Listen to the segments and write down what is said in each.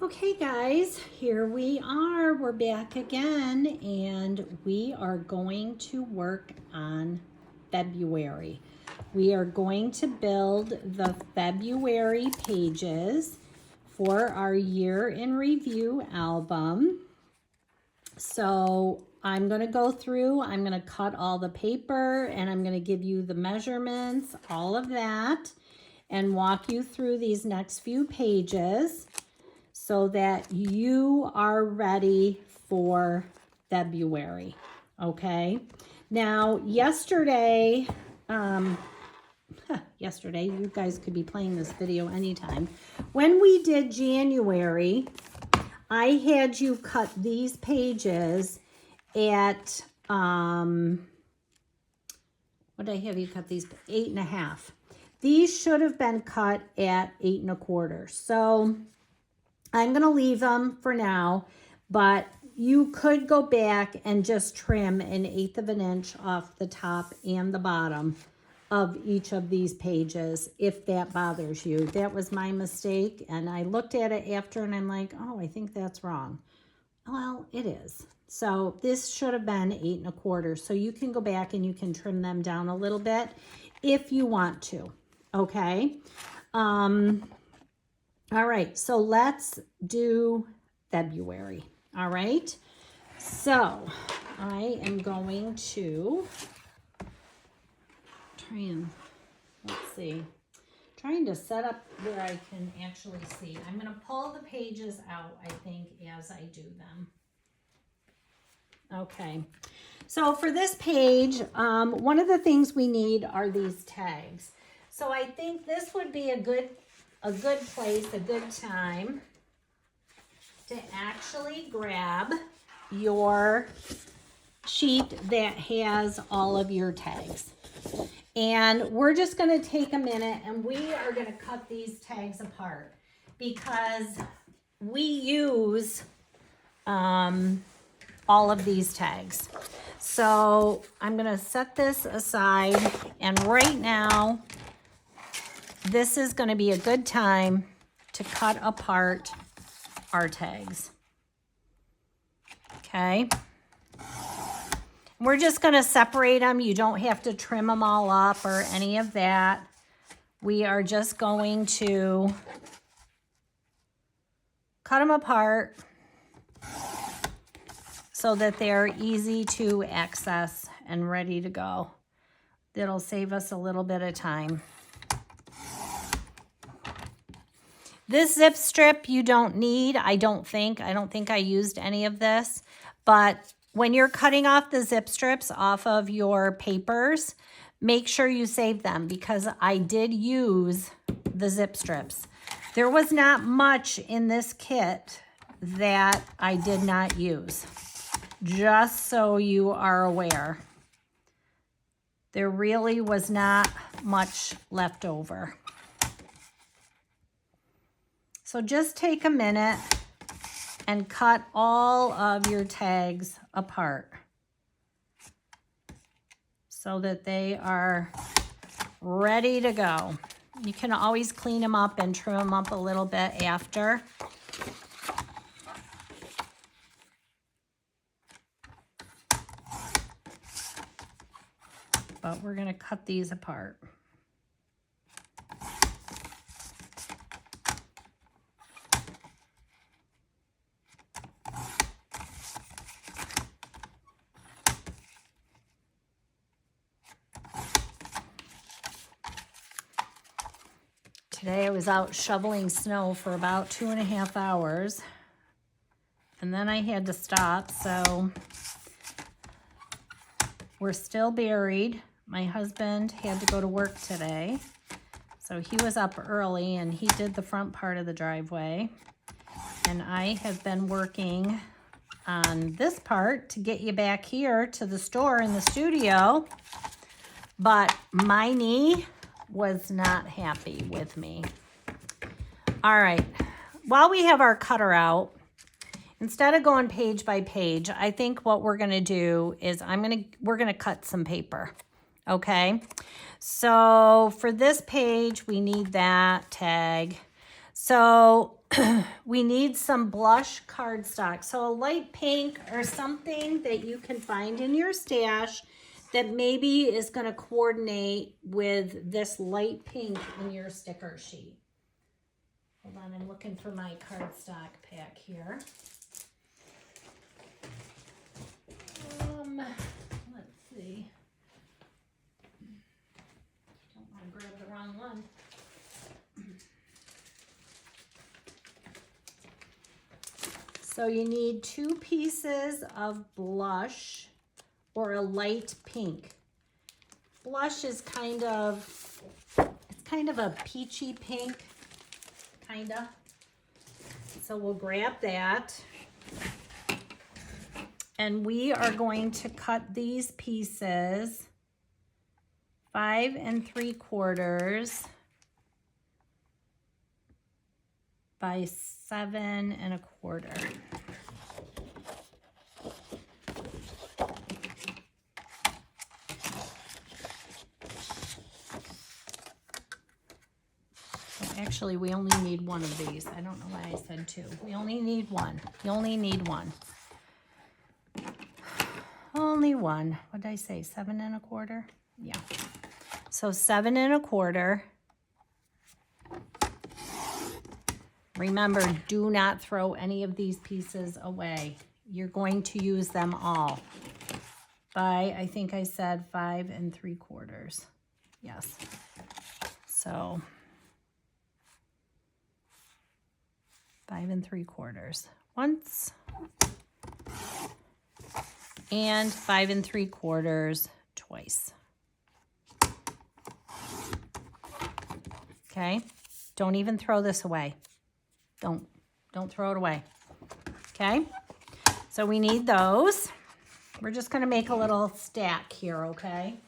Okay, guys, here we are. We're back again, and we are going to work on February. We are going to build the February pages for our year in review album. So I'm going to go through, I'm going to cut all the paper, and I'm going to give you the measurements, all of that, and walk you through these next few pages so that you are ready for February. Okay. Now, yesterday, you guys could be playing this video anytime. When we did January, I had you cut these pages at, what did I have you cut these? 8.5. These should have been cut at 8.25. So I'm going to leave them for now, but you could go back and just trim 1/8 of an inch off the top and the bottom of each of these pages if that bothers you. That was my mistake, and I looked at it after and I'm like, oh, I think that's wrong. Well, it is. So this should have been 8.25. So you can go back and you can trim them down a little bit if you want to. Okay. All right, so let's do February. All right, so I am going to try and, let's see, trying to set up where I can actually see. I'm going to pull the pages out, I think, as I do them. Okay, so for this page, one of the things we need are these tags. So I think this would be a good place, a good time to actually grab your sheet that has all of your tags. And we're just going to take a minute and we are going to cut these tags apart because we use all of these tags. So I'm going to set this aside, and right now this is going to be a good time to cut apart our tags. Okay. We're just going to separate them. You don't have to trim them all up or any of that. We are just going to cut them apart so that they're easy to access and ready to go. That'll save us a little bit of time. This zip strip you don't need, I don't think I used any of this, but when you're cutting off the zip strips off of your papers, make sure you save them because I did use the zip strips. There was not much in this kit that I did not use, just so you are aware. There really was not much left over. So just take a minute and cut all of your tags apart so that they are ready to go. You can always clean them up and trim them up a little bit after. But we're going to cut these apart. Today I was out shoveling snow for about 2.5 hours, and then I had to stop, so we're still buried. My husband had to go to work today, so he was up early and he did the front part of the driveway, and I have been working on this part to get you back here to the store in the studio, but my knee was not happy with me. All right, while we have our cutter out, instead of going page by page, I think what we're gonna do is we're gonna cut some paper, okay? So for this page, we need that tag. So we need some blush cardstock. So a light pink or something that you can find in your stash that maybe is going to coordinate with this light pink in your sticker sheet. Hold on, I'm looking for my cardstock pack here. Let's see. Don't want to grab the wrong one. So you need 2 pieces of blush or a light pink. Blush is kind of a peachy pink, kinda. So we'll grab that. And we are going to cut these pieces 5 3/4 by 7 1/4. Actually, we only need one of these. I don't know why I said 2. We only need one. You only need one. Only one. What did I say? 7 1/4? Yeah. So 7 1/4. Remember, do not throw any of these pieces away. You're going to use them all. I think I said 5 3/4. Yes. So 5 3/4 once. And 5 3/4 twice. Okay. Don't even throw this away. Don't throw it away. Okay. So we need those. We're just going to make a little stack here, okay?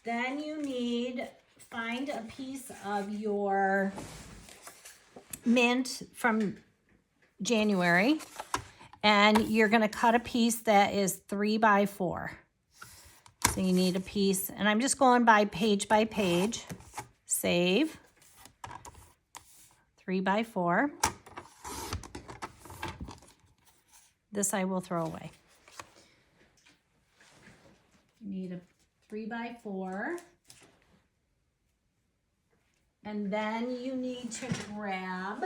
Then you find a piece of your mint from January, and you're going to cut a piece that is 3 by 4. So you need a piece, and I'm just going by page, save, 3 by 4. This I will throw away. You need a 3 by 4. And then you need to grab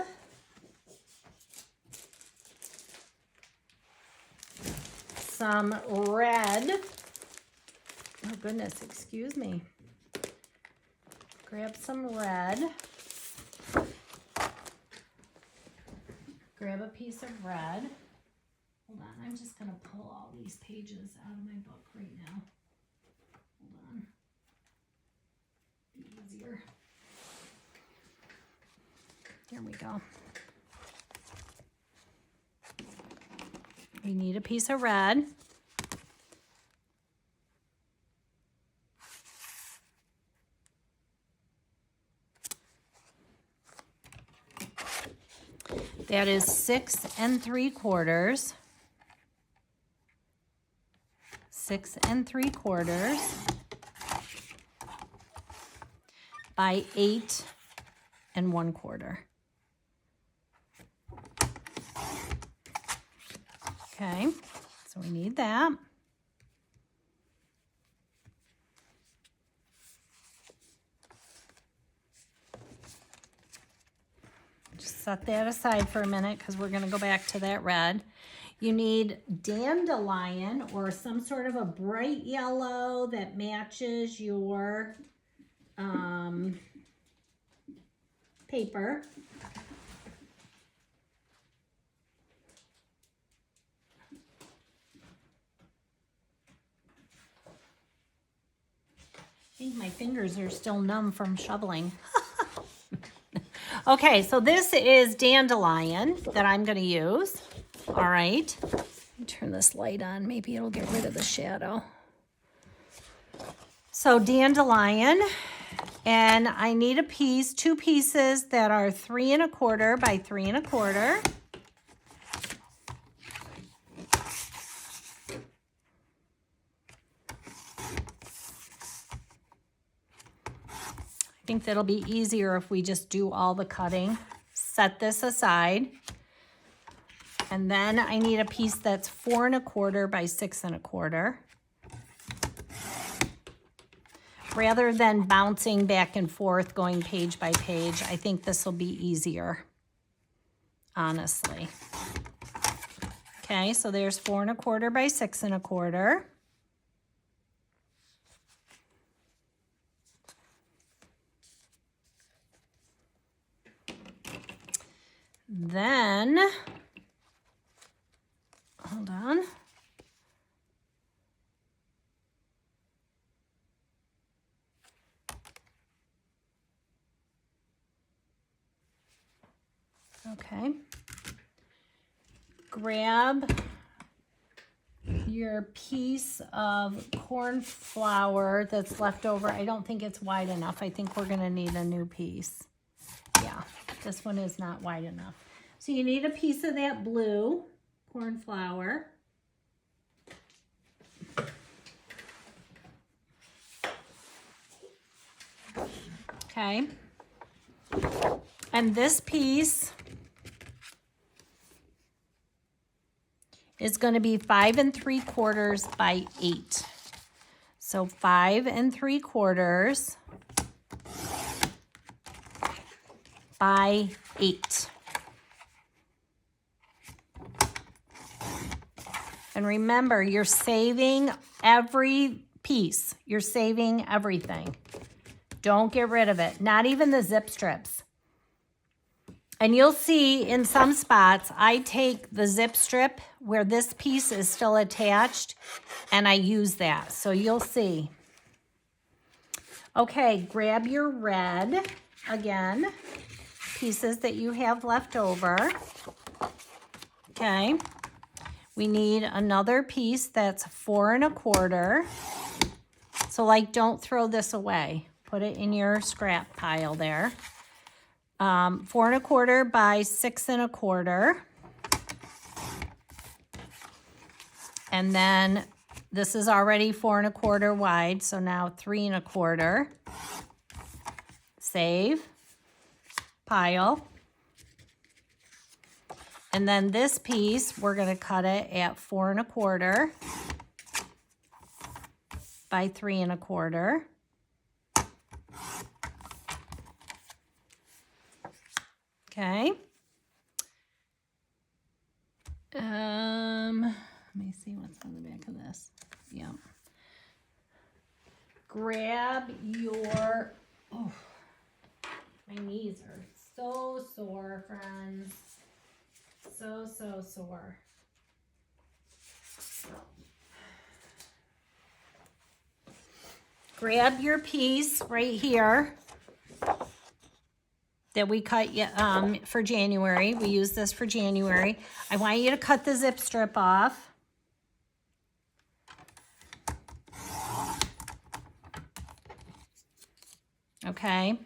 some red. Oh goodness, excuse me. Grab some red. Grab a piece of red. Hold on, I'm just going to pull all these pages out of my book right now. Hold on. Be easier. Here we go. We need a piece of red. That is 6 3/4. 6 3/4 by 8 1/4. Okay, so we need that. Just set that aside for a minute because we're going to go back to that red. You need dandelion or some sort of a bright yellow that matches your paper. I think my fingers are still numb from shoveling. Okay, so this is dandelion that I'm going to use. All right. Let me turn this light on. Maybe it'll get rid of the shadow. So dandelion, and I need a piece, 2 pieces that are 3 1/4 by 3 1/4. I think that'll be easier if we just do all the cutting. Set this aside. And then I need a piece that's 4 1/4 by 6 1/4. Rather than bouncing back and forth, going page by page, I think this will be easier, honestly. Okay, so there's 4 1/4 by 6 1/4. Then, hold on. Okay. Grab your piece of corn flour that's left over. I don't think it's wide enough. I think we're going to need a new piece. Yeah, this one is not wide enough. So you need a piece of that blue corn flour. Okay. And this piece is going to be 5 3/4 by 8. So 5 3/4 by 8. And remember, you're saving every piece. You're saving everything. Don't get rid of it. Not even the zip strips. And you'll see in some spots, I take the zip strip where this piece is still attached and I use that. So you'll see. Okay, grab your red again, pieces that you have left over. Okay, we need another piece that's 4 1/4. So like, don't throw this away. Put it in your scrap pile there. 4 1/4 by 6 1/4. And then this is already 4 1/4 wide, so now 3 1/4. Save, pile. And then this piece, we're going to cut it at 4 1/4 by 3 1/4. Okay. Let me see what's on the back of this. Yeah. Grab your, oh, my knees are so sore, friends. So sore. Grab your piece right here that we cut for January. We use this for January. I want you to cut the zip strip off. Okay,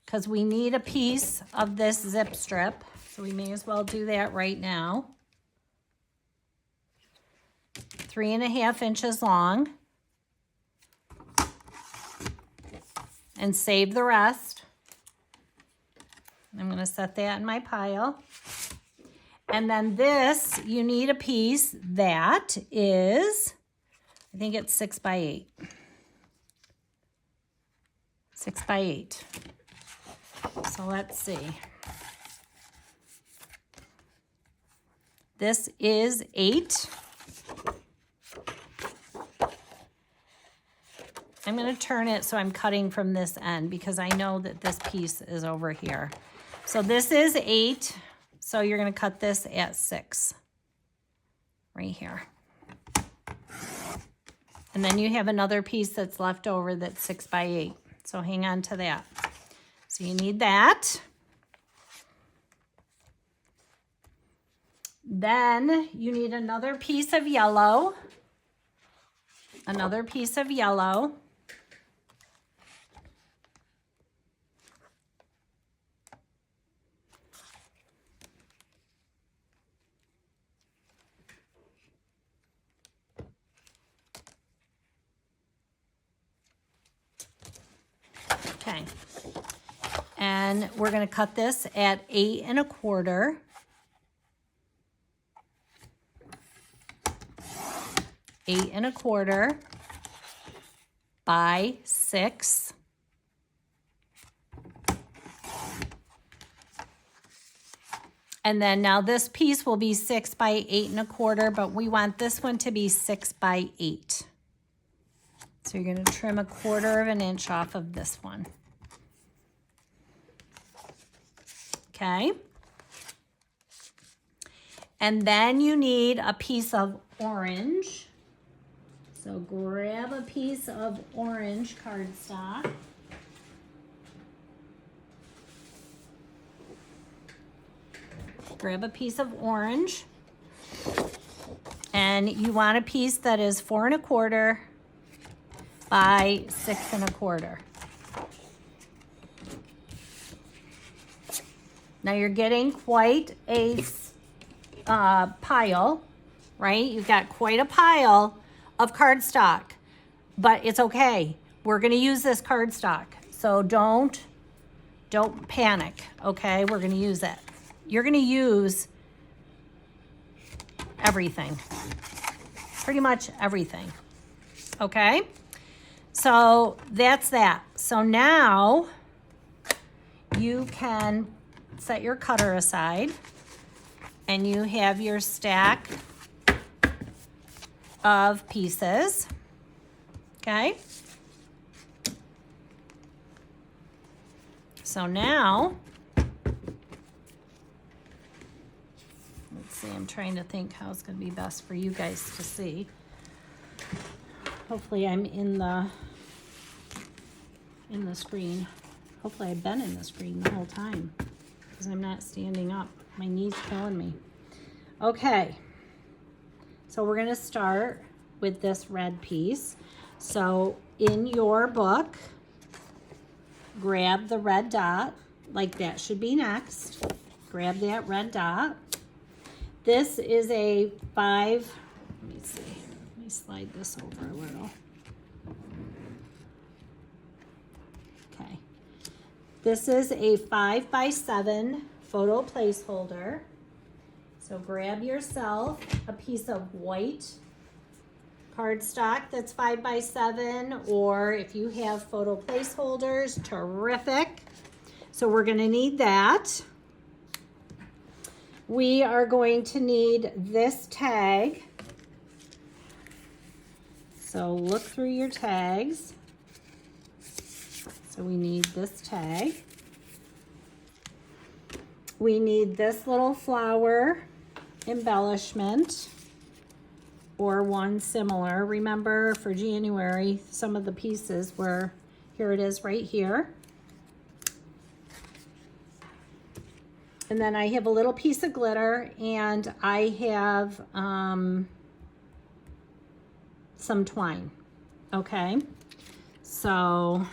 because we need a piece of this zip strip, so we may as well do that right now. 3 1/2 inches long. And save the rest. I'm going to set that in my pile. And then this, you need a piece that is, I think it's 6 by 8. 6 by 8. So let's see. This is 8. I'm going to turn it so I'm cutting from this end because I know that this piece is over here. So this is 8. So you're going to cut this at 6. Right here. And then you have another piece that's left over that's 6 by 8. So hang on to that. So you need that. Then you need another piece of yellow. Another piece of yellow. Okay. And we're going to cut this at 8 1/4. 8 1/4 by 6. And then now this piece will be 6 by 8 1/4, but we want this one to be 6 by 8. So you're going to trim 1/4 of an inch off of this one. Okay. And then you need a piece of orange. So grab a piece of orange cardstock. Grab a piece of orange. And you want a piece that is 4 1/4 by 6 1/4. Now you're getting quite a pile, right? You've got quite a pile of cardstock, but it's okay. We're going to use this cardstock, so don't panic, okay? We're going to use it. You're going to use everything, pretty much everything, okay? So that's that. So now you can set your cutter aside, and you have your stack of pieces, okay? So now, let's see, I'm trying to think how it's going to be best for you guys to see. Hopefully I'm in the screen. Hopefully I've been in the screen the whole time, because I'm not standing up. My knee's killing me. Okay, so we're gonna start with this red piece. So in your book, grab the red dot, like that should be next. Grab that red dot. This is a 5, let me see, let me slide this over a little. Okay, this is a 5 by 7 photo placeholder. So grab yourself a piece of white cardstock that's 5 by 7, or if you have photo placeholders, terrific. So we're going to need that. We are going to need this tag. So look through your tags. So we need this tag. We need this little flower embellishment, or one similar. Remember, for January, some of the pieces were, here it is right here. And then I have a little piece of glitter, and I have some twine. Okay, so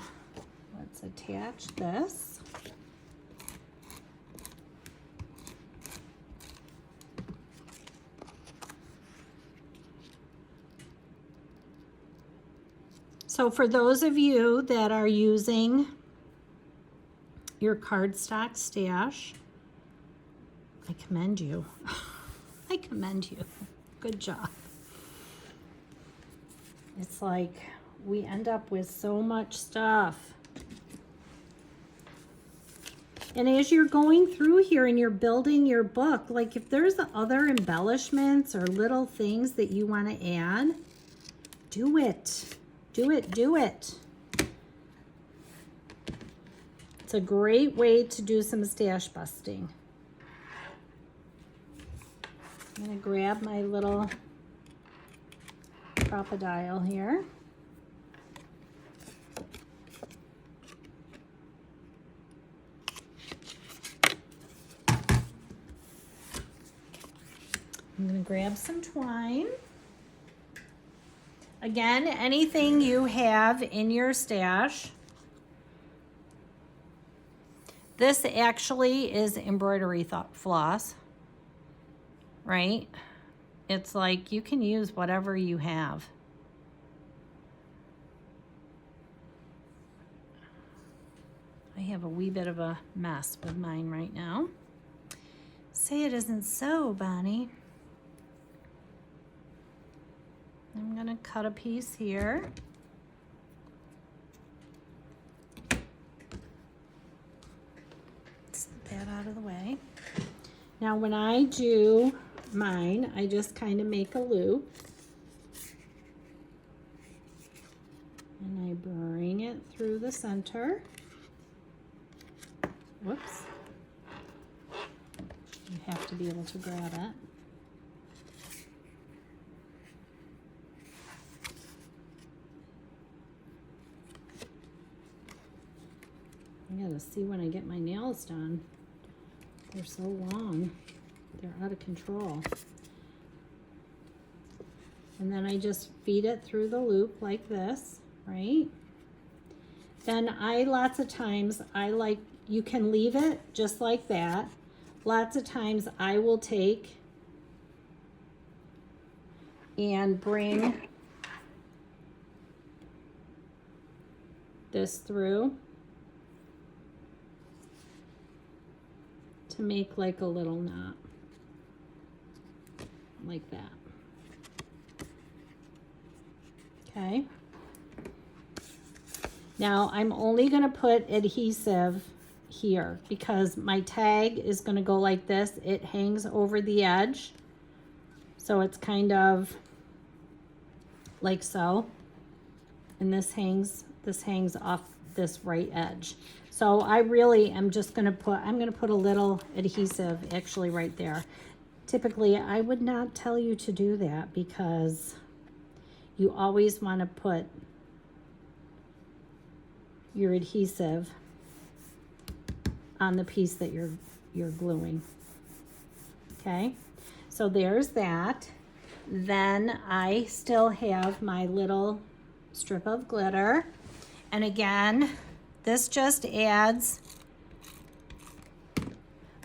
let's attach this. So for those of you that are using your cardstock stash, I commend you. I commend you. Good job. It's like we end up with so much stuff. And as you're going through here and you're building your book, like if there's other embellishments or little things that you want to add, do it. Do it, do it. It's a great way to do some stash busting. I'm going to grab my little crocodile here. I'm going to grab some twine. Again, anything you have in your stash. This actually is embroidery floss, right? It's like you can use whatever you have. I have a wee bit of a mess with mine right now. Say it isn't so, Bonnie. I'm gonna cut a piece here. Let's get that out of the way. Now when I do mine, I just kind of make a loop. And I bring it through the center. Whoops. You have to be able to grab it. I gotta see when I get my nails done. They're so long. They're out of control. And then I just feed it through the loop like this, right? Then lots of times, you can leave it just like that. Lots of times I will take and bring this through to make like a little knot, like that. Okay. Now I'm only going to put adhesive here because my tag is going to go like this. It hangs over the edge. So it's kind of like so. And this hangs off this right edge. So I really am just going to I'm going to put a little adhesive actually right there. Typically I would not tell you to do that because you always want to put your adhesive on the piece that you're gluing. Okay, so there's that. Then I still have my little strip of glitter. And again, this just adds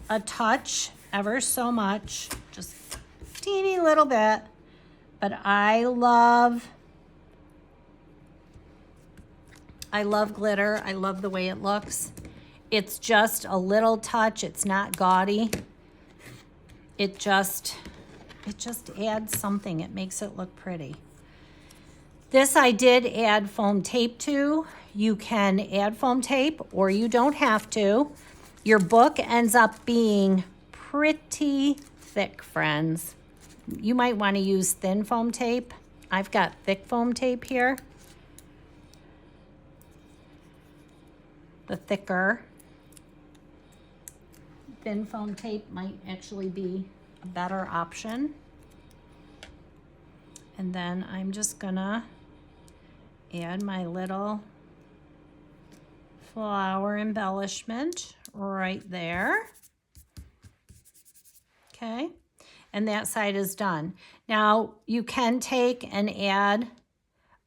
a touch, ever so much, just a teeny little bit. But I love glitter. I love the way it looks. It's just a little touch. It's not gaudy. It just adds something. It makes it look pretty. This I did add foam tape to. You can add foam tape or you don't have to. Your book ends up being pretty thick, friends. You might want to use thin foam tape. I've got thick foam tape here. The thicker thin foam tape might actually be a better option. And then I'm just gonna add my little flower embellishment right there. Okay, and that side is done. Now you can take and add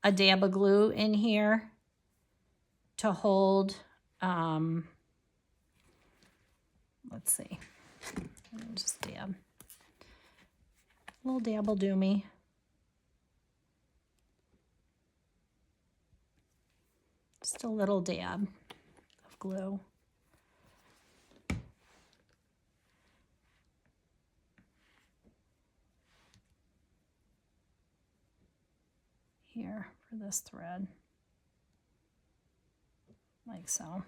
a dab of glue in here to hold, let's see, just dab. A little dab will do me. Just a little dab of glue. Here for this thread, like so.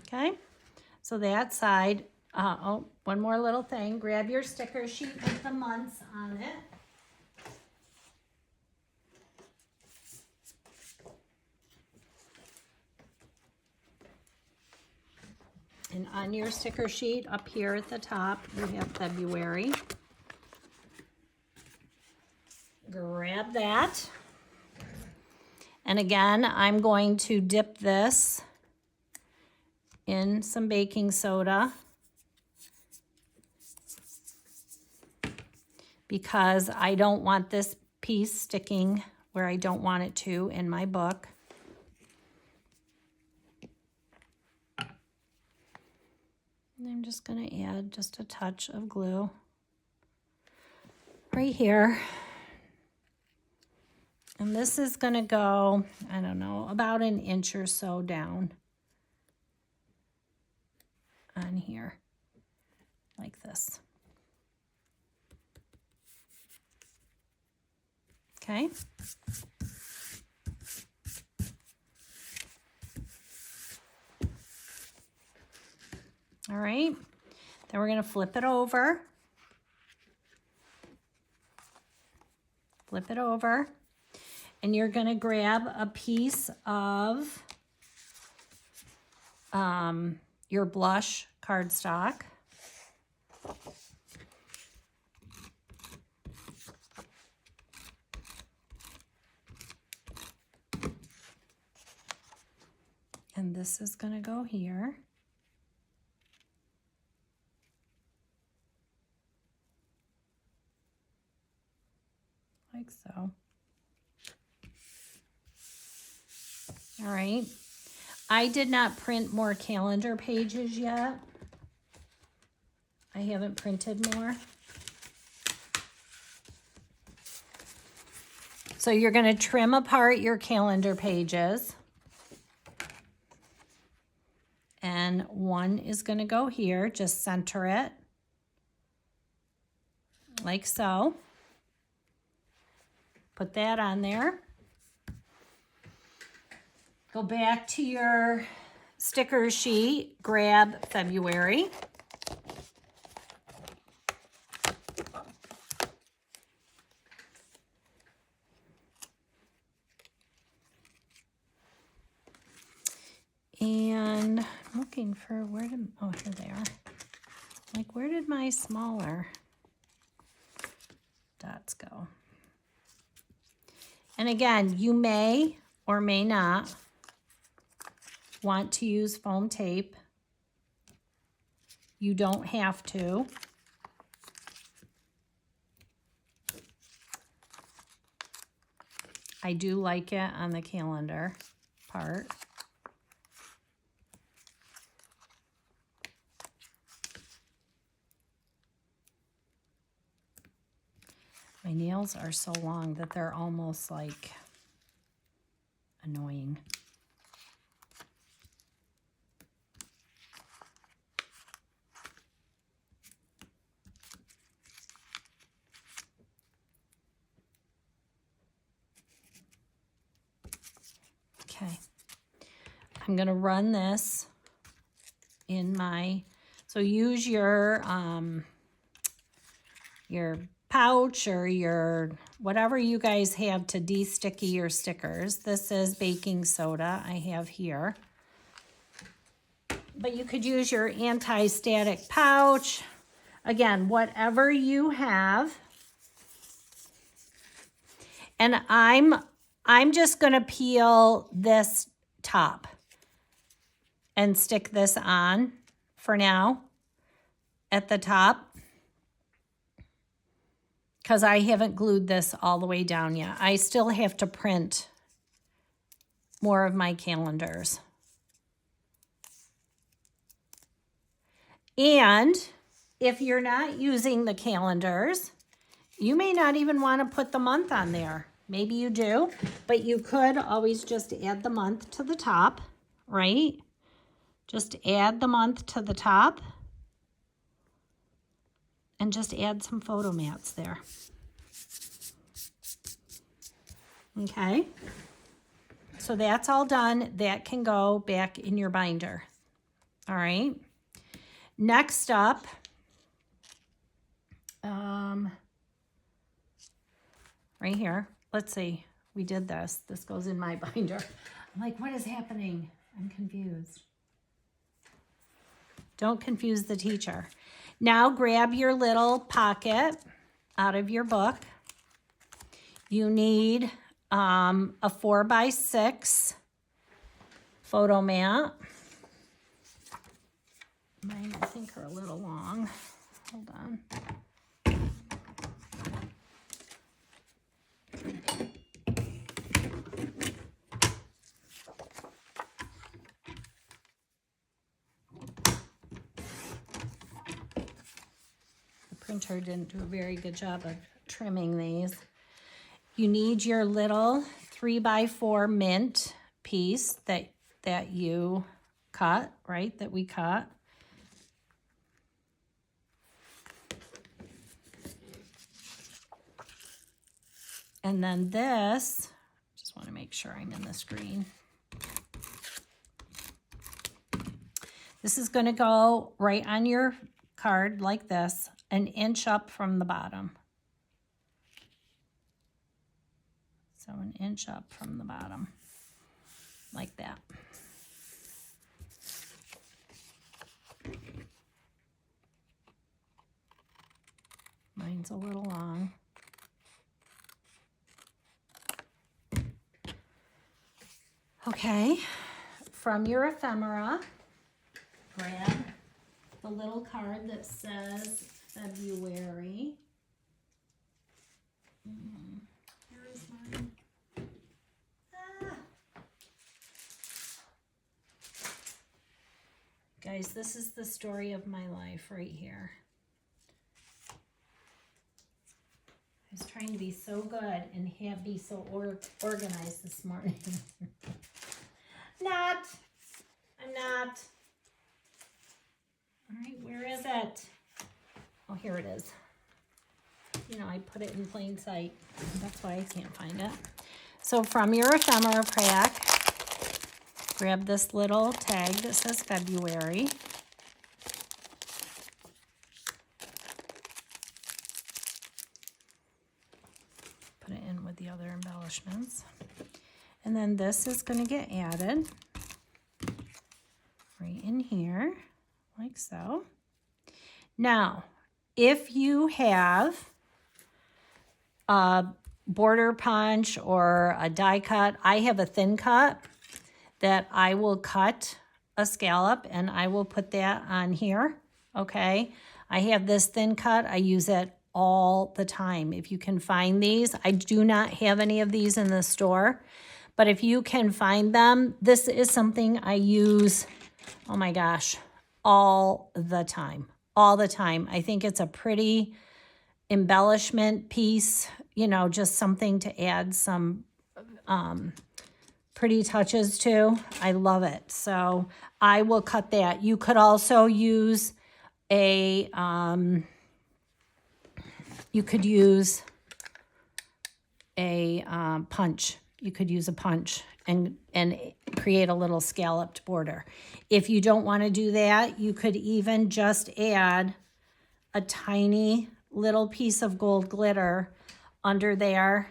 Okay, so that side, oh, one more little thing. Grab your sticker sheet with the months on it. And on your sticker sheet up here at the top, you have February. Grab that. And again, I'm going to dip this in some baking soda because I don't want this piece sticking where I don't want it to in my book. And I'm just going to add just a touch of glue right here. And this is going to go, I don't know, about an inch or so down. on here like this. Okay. All right. Then we're going to flip it over. Flip it over. And you're going to grab a piece of your blush cardstock. And this is going to go here. Like so. All right. I did not print more calendar pages yet. I haven't printed more. So you're going to trim apart your calendar pages. And one is going to go here. Just center it. Like so. Put that on there. Go back to your sticker sheet. Grab February. And I'm looking for oh, here they are. Like, where did my smaller dots go? And again, you may or may not want to use foam tape. You don't have to. I do like it on the calendar part. My nails are so long that they're almost like annoying. Okay. I'm going to run this in my, so use your pouch or your whatever you guys have to de-sticky your stickers. This is baking soda I have here. But you could use your anti-static pouch. Again, whatever you have. And I'm just going to peel this top and stick this on for now at the top, because I haven't glued this all the way down yet. I still have to print more of my calendars. And if you're not using the calendars, you may not even want to put the month on there. Maybe you do, but you could always just add the month to the top, right? Just add the month to the top. And just add some photo mats there. Okay. So that's all done. That can go back in your binder. All right. Next up, right here. Let's see. We did this. This goes in my binder. I'm like, what is happening? I'm confused. Don't confuse the teacher. Now grab your little pocket out of your book. You need a 4x6 photo mat. Mine, I think, are a little long. Hold on. Printer didn't do a very good job of trimming these. You need your little 3x4 mint piece that you cut, right? That we cut. And then this, just want to make sure I'm in the screen. This is going to go right on your card like this, an inch up from the bottom. So an inch up from the bottom, like that. Mine's a little long. Okay, from your ephemera, grab the little card that says February. Here is mine. Guys, this is the story of my life right here. I was trying to be so good and be so organized this morning. I'm not. All right, where is it? Oh, here it is. You know, I put it in plain sight. That's why I can't find it. So from your ephemera pack, grab this little tag that says February. Put it in with the other embellishments. And then this is going to get added right in here, like so. Now, if you have a border punch or a die cut, I have a thin cut that I will cut a scallop and I will put that on here, okay? I have this thin cut. I use it all the time. If you can find these, I do not have any of these in the store, but if you can find them, this is something I use, oh my gosh, all the time, all the time. I think it's a pretty embellishment piece, you know, just something to add some pretty touches to. I love it. So I will cut that. You could also use a, punch. You could use a punch and create a little scalloped border. If you don't want to do that, you could even just add a tiny little piece of gold glitter under there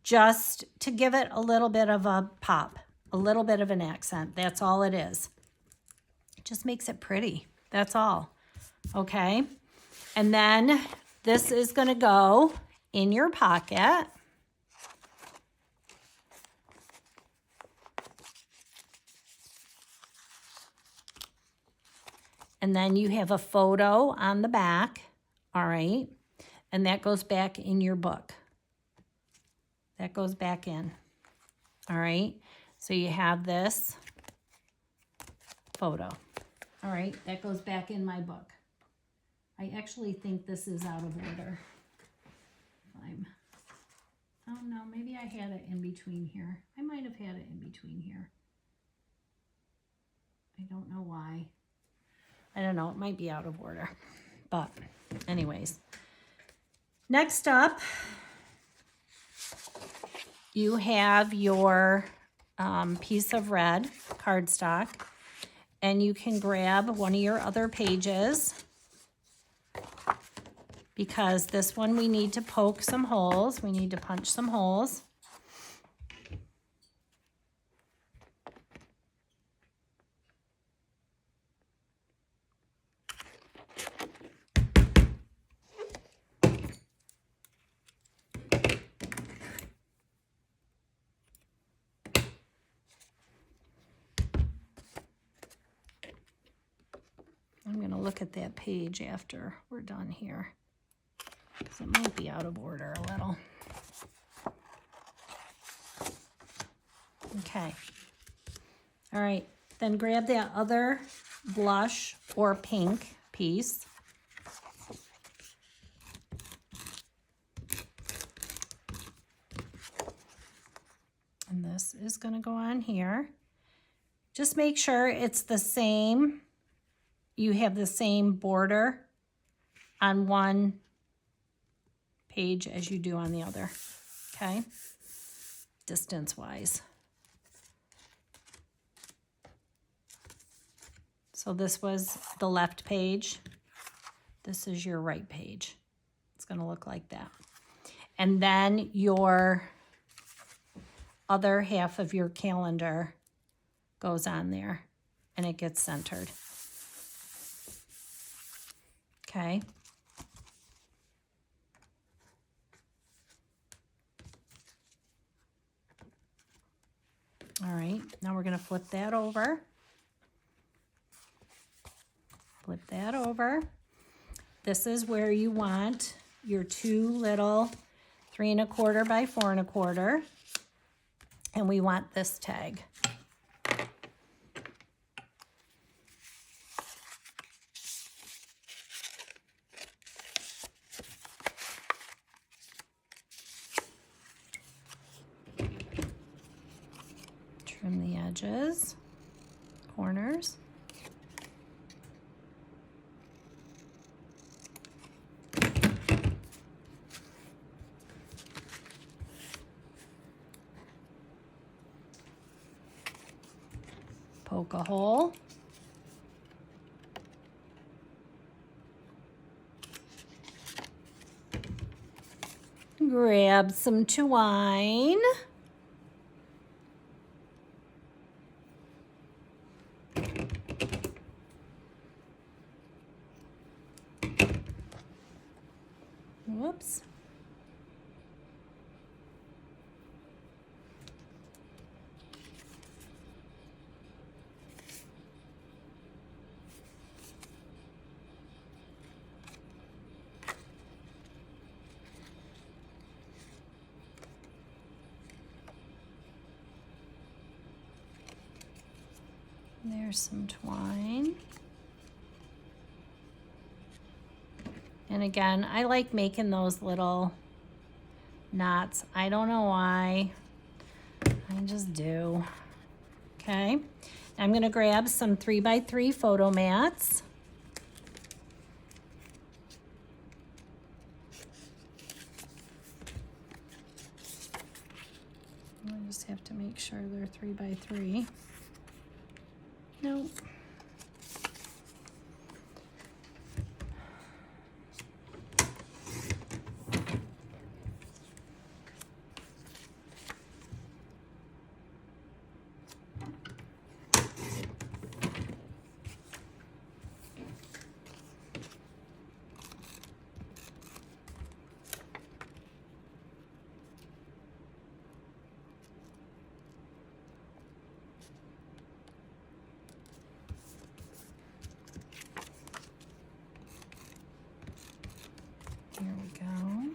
just to give it a little bit of a pop, a little bit of an accent. That's all it is. It just makes it pretty. That's all. Okay. And then this is going to go in your pocket. And then you have a photo on the back, all right? And that goes back in your book. That goes back in, all right? So you have this photo, all right? That goes back in my book. I actually think this is out of order. Oh no, maybe I had it in between here. I might have had it in between here. I don't know why. I don't know, it might be out of order, but anyways. Next up, you have your piece of red cardstock, and you can grab one of your other pages because this one we need to poke some holes. We need to punch some holes. I'm going to look at that page after we're done here because it might be out of order a little. Okay. All right. Then grab that other blush or pink piece. And this is going to go on here. Just make sure it's the same. You have the same border on one page as you do on the other. okay? Distance-wise. So this was the left page. This is your right page. It's going to look like that. And then your other half of your calendar goes on there and it gets centered. Okay. All right, now we're going to flip that over. Flip that over. This is where you want your two little 3 1/4 by 4 1/4. And we want this tag. Trim the edges, corners. Poke a hole. Grab some twine. Whoops. There's some twine. And again, I like making those little knots. I don't know why. I just do. Okay. I'm going to grab some 3 by 3 photo mats. I just have to make sure they're 3 by 3. Nope. Here we go.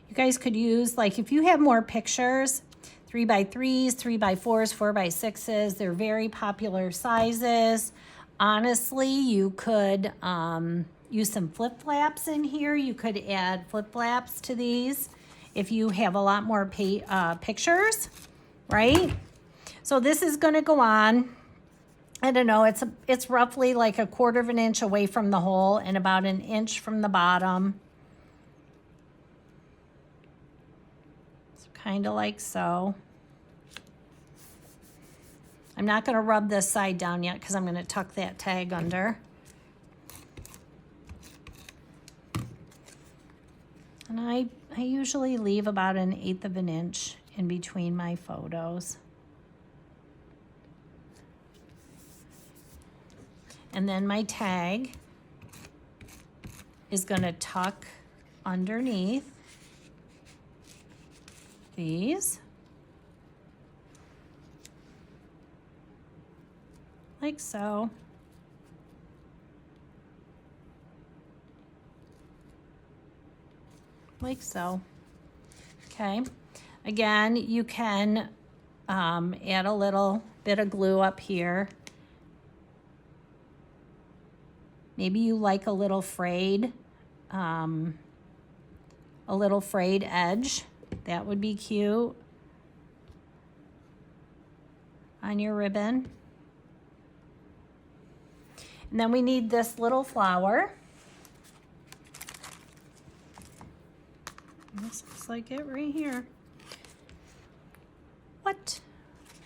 You guys could use, like, if you have more pictures, 3 by 3s, 3 by 4s, 4 by 6s. They're very popular sizes. Honestly, you could use some flip flaps in here. You could add flip flaps to these if you have a lot more pictures, right? So this is going to go on. I don't know, it's roughly like 1/4 of an inch away from the hole and about 1 inch from the bottom. So kind of like so. I'm not going to rub this side down yet because I'm going to tuck that tag under. And I usually leave about 1/8 of an inch in between my photos. And then my tag is going to tuck underneath these, like so. Like so. Okay. Again, you can add a little bit of glue up here. Maybe you like a little frayed edge. That would be cute on your ribbon. And then we need this little flower. This looks like it right here. What?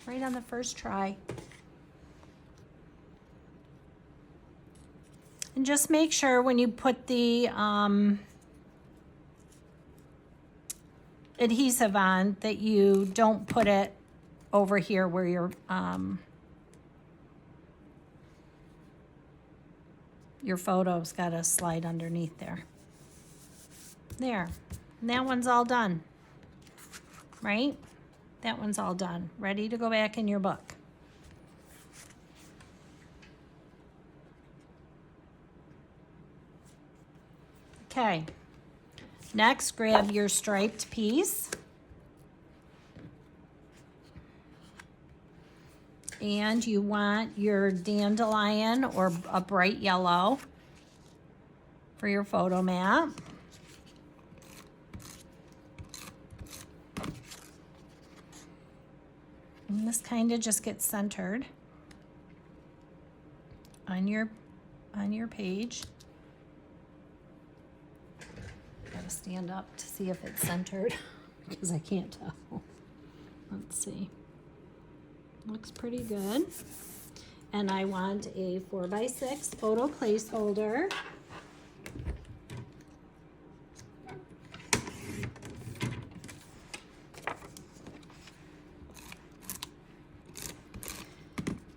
Right on the first try. And just make sure when you put the adhesive on that you don't put it over here where your photo's got to slide underneath there. There. And that one's all done. Right? That one's all done. Ready to go back in your book. Okay. Next, grab your striped piece. And you want your dandelion or a bright yellow for your photo mat. And this kind of just gets centered on your page. Gotta stand up to see if it's centered because I can't tell. Let's see. Looks pretty good. And I want a 4x6 photo placeholder.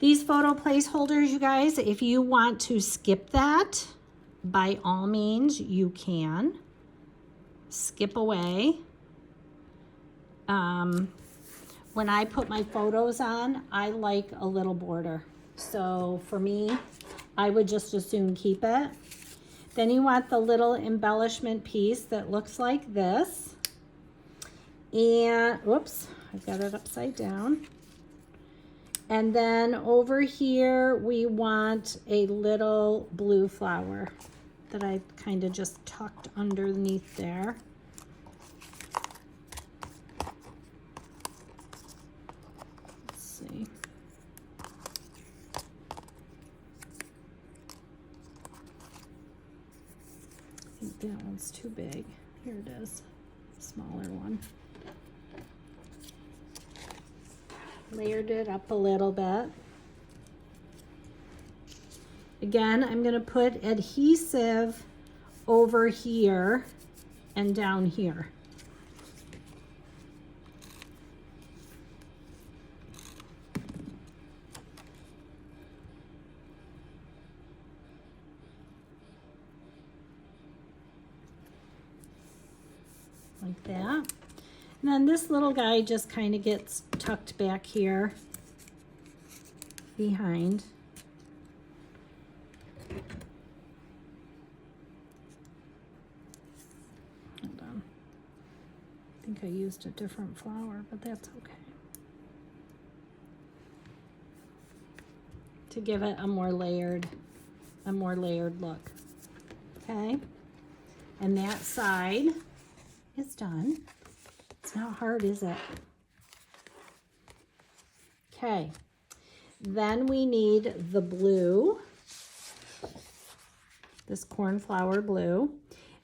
These photo placeholders, you guys, if you want to skip that, by all means, you can. Skip away. When I put my photos on, I like a little border. So for me, I would just as soon keep it. Then you want the little embellishment piece that looks like this. And, whoops, I've got it upside down. And then over here, we want a little blue flower that I kind of just tucked underneath there. Let's see. I think that one's too big. Here it is, smaller one. Layered it up a little bit. Again, I'm going to put adhesive over here and down here. Like that. And then this little guy just kind of gets tucked back here behind. Hold on. I think I used a different flower, but that's okay. To give it a more layered look. Okay? And that side is done. It's not hard, is it? Okay. Then we need the blue, this cornflower blue.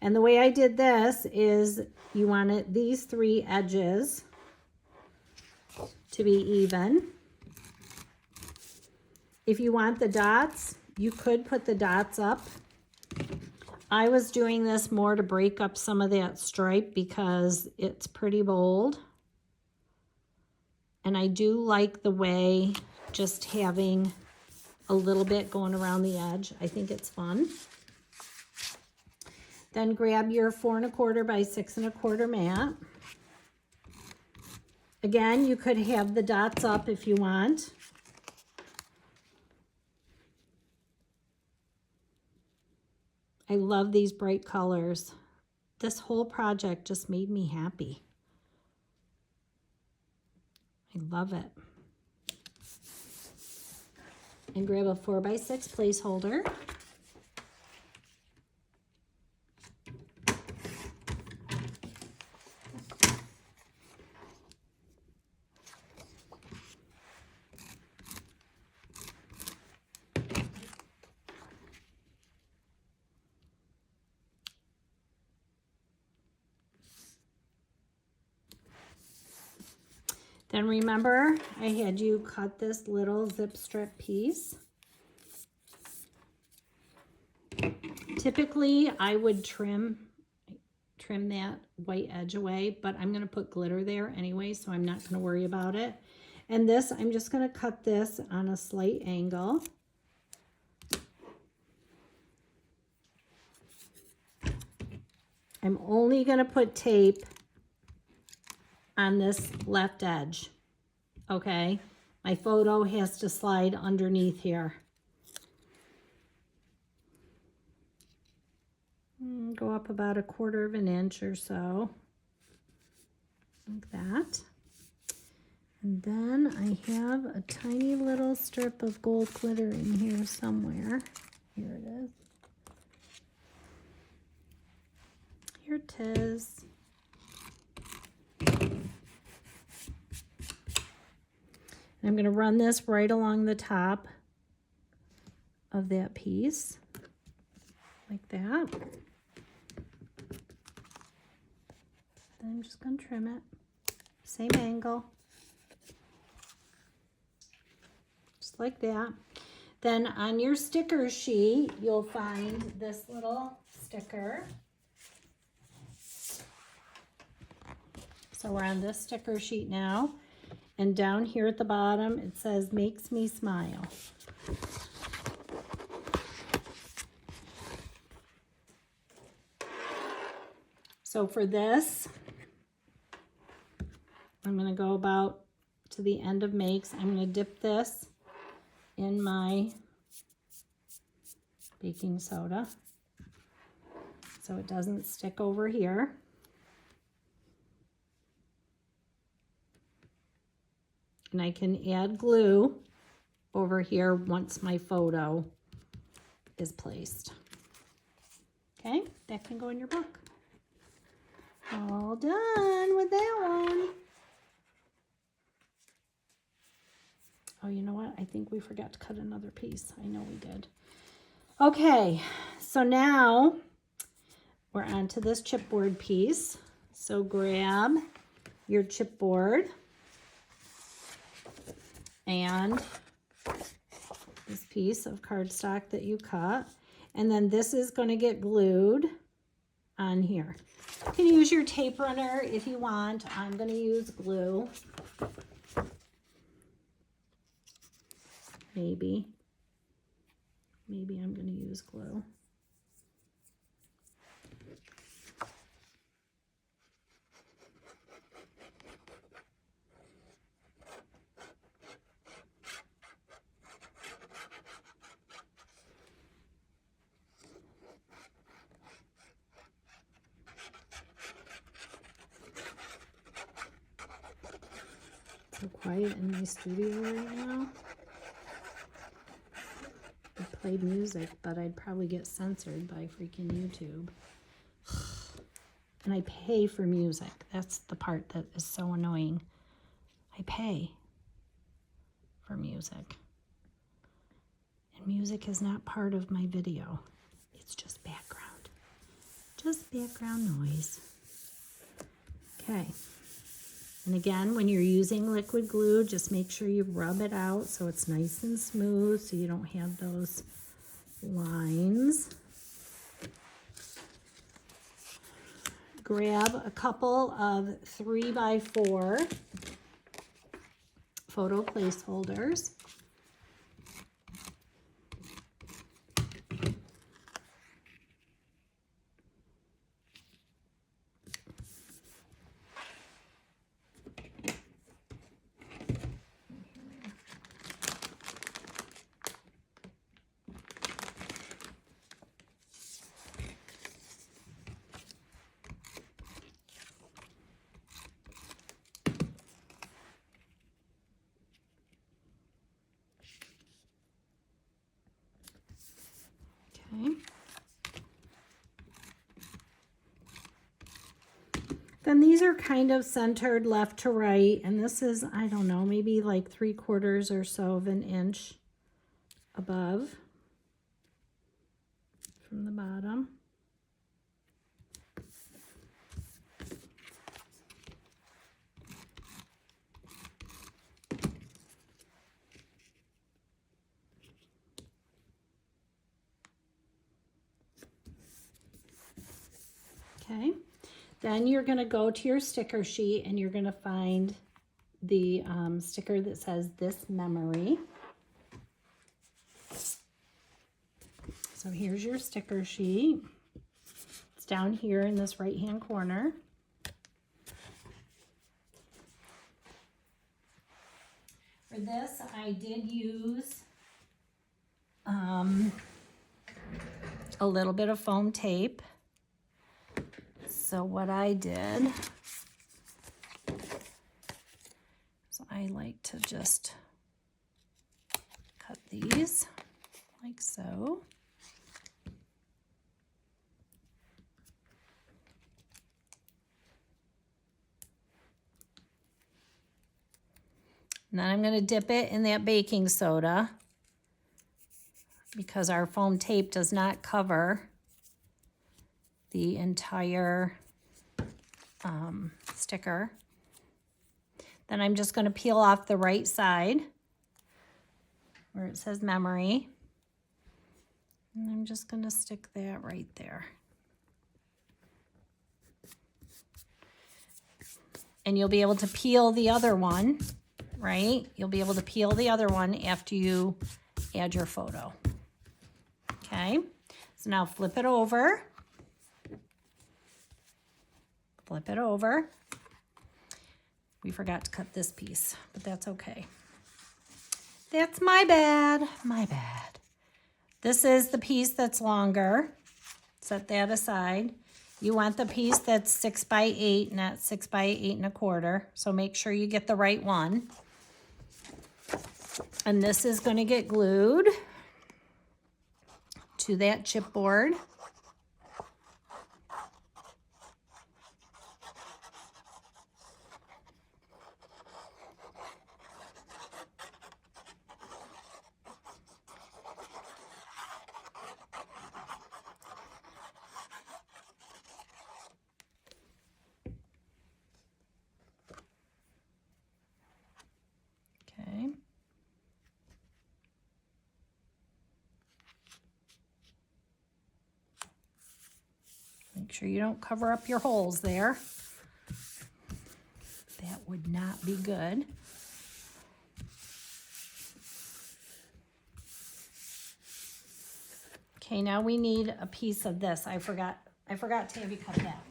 And the way I did this is you want these three edges to be even. If you want the dots, you could put the dots up. I was doing this more to break up some of that stripe because it's pretty bold. And I do like the way just having a little bit going around the edge. I think it's fun. Then grab your 4 1/4 by 6 1/4 mat. Again, you could have the dots up if you want. I love these bright colors. This whole project just made me happy. I love it. And grab a 4x6 placeholder. Then remember, I had you cut this little zip strip piece. Typically, I would trim that white edge away, but I'm going to put glitter there anyway, so I'm not going to worry about it. And this, I'm just going to cut this on a slight angle. I'm only going to put tape on this left edge, okay? My photo has to slide underneath here. Go up about 1/4 of an inch or so, like that. And then I have a tiny little strip of gold glitter in here somewhere. Here it is. Here it is. And I'm going to run this right along the top of that piece, like that. Then I'm just going to trim it, same angle, just like that. Then on your sticker sheet, you'll find this little sticker. So we're on this sticker sheet now, and down here at the bottom, it says, "Makes me smile." So for this, I'm going to go about to the end of makes. I'm going to dip this in my baking soda so it doesn't stick over here. And I can add glue over here once my photo is placed. Okay, that can go in your book. All done with that one. Oh, you know what? I think we forgot to cut another piece. I know we did. Okay, so now we're on to this chipboard piece. So grab your chipboard and this piece of cardstock that you cut, and then this is going to get glued on here. You can use your tape runner if you want. I'm going to use glue. Maybe I'm going to use glue. So quiet in my studio right now. I played music, but I'd probably get censored by freaking YouTube. And I pay for music. That's the part that is so annoying. I pay for music. And music is not part of my video. It's just background. Just background noise. Okay. And again, when you're using liquid glue, just make sure you rub it out so it's nice and smooth so you don't have those lines. Grab a couple of 3x4 photo placeholders. Okay. Then these are kind of centered left to right, and this is, I don't know, maybe like 3/4 or so of an inch above from the bottom. Okay. Then you're going to go to your sticker sheet and you're going to find the sticker that says "This Memory." So here's your sticker sheet. It's down here in this right-hand corner. For this, I did use a little bit of foam tape. So what I did is I like to just cut these like so. And then I'm going to dip it in that baking soda because our foam tape does not cover the entire sticker. Then I'm just going to peel off the right side where it says memory. And I'm just going to stick that right there. And you'll be able to peel the other one, right? You'll be able to peel the other one after you add your photo. Okay, so now flip it over. Flip it over. We forgot to cut this piece, but that's okay. That's my bad, my bad. This is the piece that's longer. Set that aside. You want the piece that's 6 by 8, not 6 by 8 1/4. So make sure you get the right one. And this is going to get glued to that chipboard. Okay. Make sure you don't cover up your holes there. That would not be good. Okay, now we need a piece of this. I forgot to have you cut that.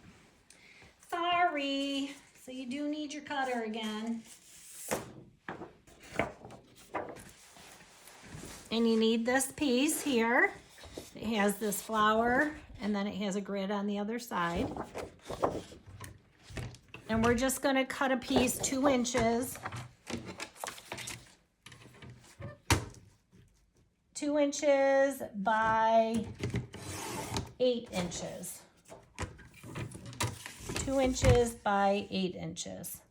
Sorry. So you do need your cutter again. And you need this piece here. It has this flower and then it has a grid on the other side. And we're just going to cut a piece 2 inches. 2 inches by 8 inches. 2 inches by 8 inches.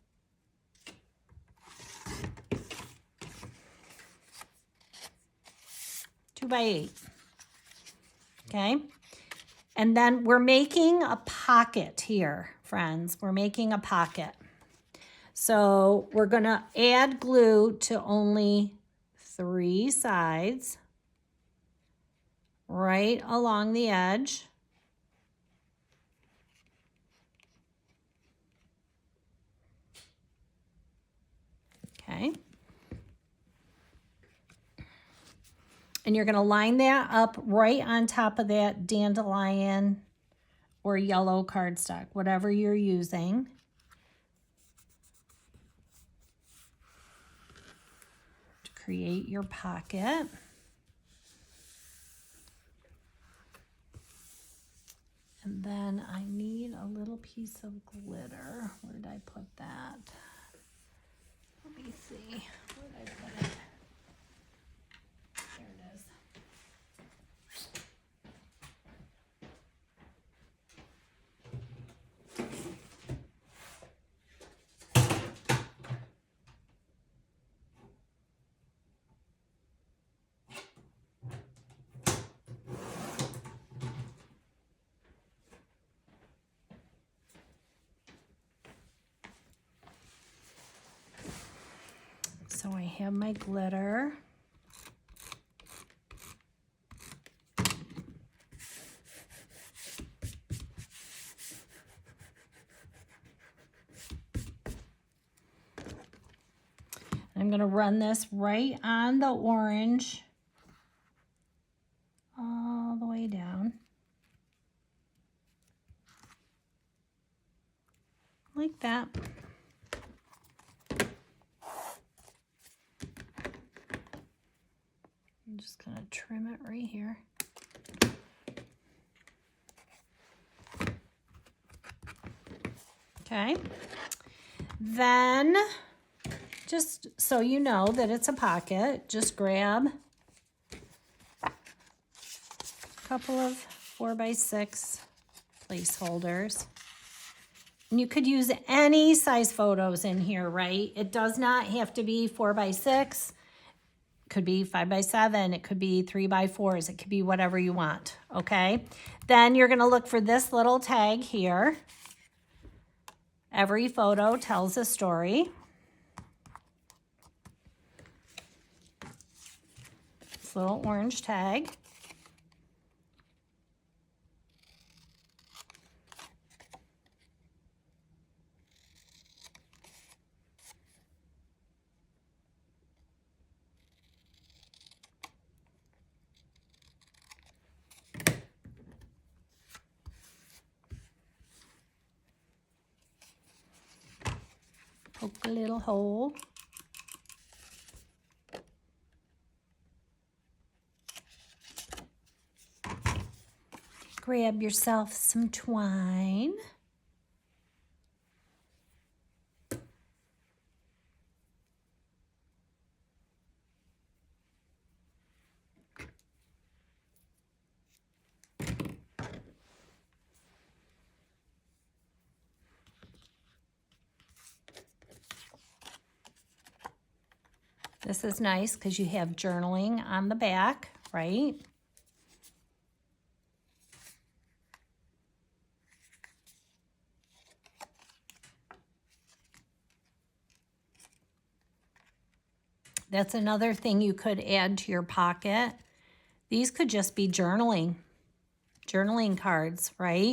By 8. Okay. And then we're making a pocket here, friends. We're making a pocket. So we're going to add glue to only 3 sides right along the edge. Okay. And you're going to line that up right on top of that dandelion or yellow cardstock, whatever you're using. To create your pocket. And then I need a little piece of glitter. Where did I put that? Let me see. Where did I put it? There it is. So I have my glitter. I'm going to run this right on the orange all the way down. Like that. I'm just going to trim it right here. Okay. Then, just so you know that it's a pocket, just grab a couple of 4x6 placeholders. And you could use any size photos in here, right? It does not have to be 4x6. It could be 5x7. It could be 3x4s. It could be whatever you want, okay? Then you're going to look for this little tag here. Every photo tells a story. This little orange tag. Poke a little hole. Grab yourself some twine. This is nice because you have journaling on the back, right? That's another thing you could add to your pocket. These could just be journaling cards, right?